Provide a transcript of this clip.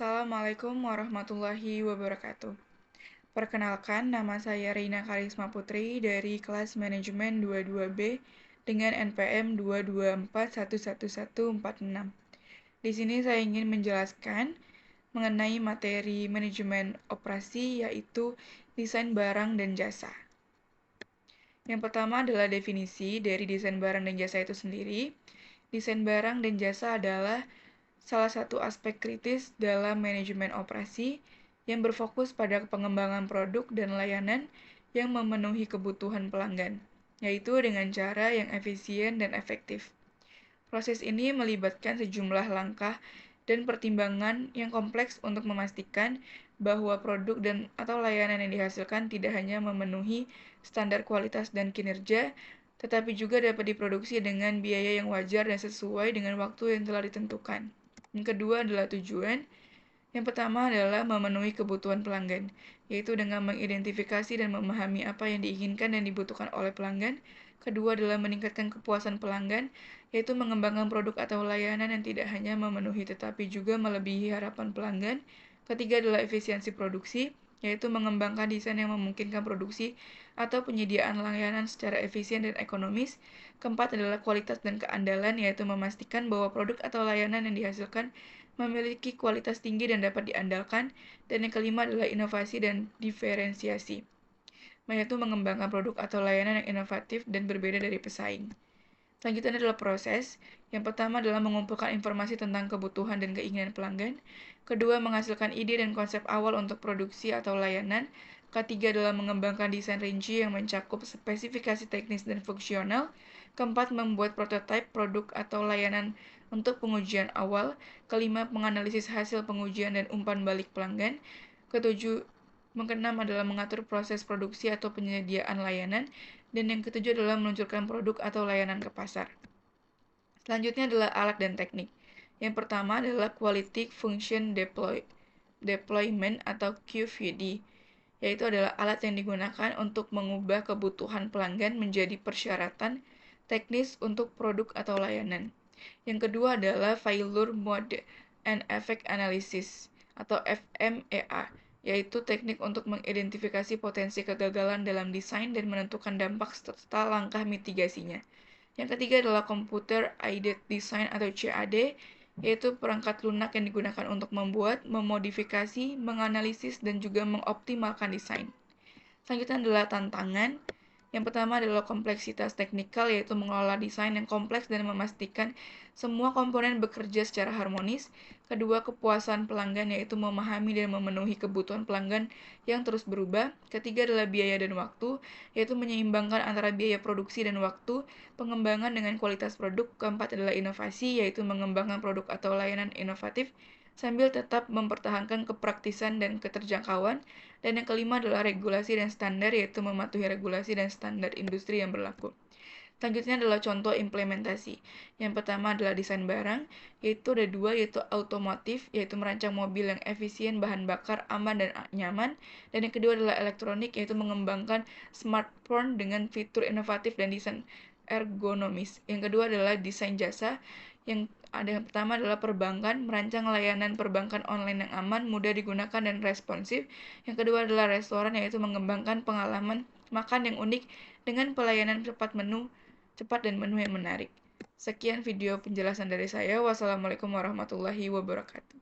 Assalamualaikum warahmatullahi wabarakatuh. Perkenalkan, nama saya Rina Karisma Putri dari kelas Manajemen 22B dengan NPM 224111146. Di sini saya ingin menjelaskan mengenai materi manajemen operasi, yaitu desain barang dan jasa. Yang pertama adalah definisi dari desain barang dan jasa itu sendiri. Desain barang dan jasa adalah salah satu aspek kritis dalam manajemen operasi yang berfokus pada pengembangan produk dan layanan yang memenuhi kebutuhan pelanggan, yaitu dengan cara yang efisien dan efektif. Proses ini melibatkan sejumlah langkah dan pertimbangan yang kompleks untuk memastikan bahwa produk dan atau layanan yang dihasilkan tidak hanya memenuhi standar kualitas dan kinerja, tetapi juga dapat diproduksi dengan biaya yang wajar dan sesuai dengan waktu yang telah ditentukan. Yang kedua adalah tujuan. Yang pertama adalah memenuhi kebutuhan pelanggan, yaitu dengan mengidentifikasi dan memahami apa yang diinginkan dan dibutuhkan oleh pelanggan. Kedua adalah meningkatkan kepuasan pelanggan, yaitu mengembangkan produk atau layanan yang tidak hanya memenuhi tetapi juga melebihi harapan pelanggan. Ketiga adalah efisiensi produksi, yaitu mengembangkan desain yang memungkinkan produksi atau penyediaan layanan secara efisien dan ekonomis. Keempat adalah kualitas dan keandalan, yaitu memastikan bahwa produk atau layanan yang dihasilkan memiliki kualitas tinggi dan dapat diandalkan. Dan yang kelima adalah inovasi dan diferensiasi, yaitu mengembangkan produk atau layanan yang inovatif dan berbeda dari pesaing. Selanjutnya adalah proses. Yang pertama adalah mengumpulkan informasi tentang kebutuhan dan keinginan pelanggan. Kedua, menghasilkan ide dan konsep awal untuk produksi atau layanan. Ketiga adalah mengembangkan desain rinci yang mencakup spesifikasi teknis dan fungsional. Keempat, membuat prototipe produk atau layanan untuk pengujian awal. Kelima, menganalisis hasil pengujian dan umpan balik pelanggan. Ketujuh, keenam adalah mengatur proses produksi atau penyediaan layanan. Dan yang ketujuh adalah meluncurkan produk atau layanan ke pasar. Selanjutnya adalah alat dan teknik. Yang pertama adalah Quality Function Deployment atau QFD, yaitu adalah alat yang digunakan untuk mengubah kebutuhan pelanggan menjadi persyaratan teknis untuk produk atau layanan. Yang kedua adalah Failure Mode and Effect Analysis atau FMEA, yaitu teknik untuk mengidentifikasi potensi kegagalan dalam desain dan menentukan dampak serta langkah mitigasinya. Yang ketiga adalah Computer Aided Design atau CAD, yaitu perangkat lunak yang digunakan untuk membuat, memodifikasi, menganalisis, dan juga mengoptimalkan desain. Selanjutnya adalah tantangan. Yang pertama adalah kompleksitas teknikal, yaitu mengelola desain yang kompleks dan memastikan semua komponen bekerja secara harmonis. Kedua, kepuasan pelanggan, yaitu memahami dan memenuhi kebutuhan pelanggan yang terus berubah. Ketiga adalah biaya dan waktu, yaitu menyeimbangkan antara biaya produksi dan waktu, pengembangan dengan kualitas produk. Keempat adalah inovasi, yaitu mengembangkan produk atau layanan inovatif sambil tetap mempertahankan kepraktisan dan keterjangkauan. Dan yang kelima adalah regulasi dan standar, yaitu mematuhi regulasi dan standar industri yang berlaku. Selanjutnya adalah contoh implementasi. Yang pertama adalah desain barang, yaitu ada dua, yaitu otomotif, yaitu merancang mobil yang efisien, bahan bakar, aman, dan nyaman. Dan yang kedua adalah elektronik, yaitu mengembangkan smartphone dengan fitur inovatif dan desain ergonomis. Yang kedua adalah desain jasa, yang pertama adalah perbankan, merancang layanan perbankan online yang aman, mudah digunakan, dan responsif. Yang kedua adalah restoran, yaitu mengembangkan pengalaman makan yang unik dengan pelayanan cepat dan menu yang menarik. Sekian video penjelasan dari saya. Wassalamualaikum warahmatullahi wabarakatuh.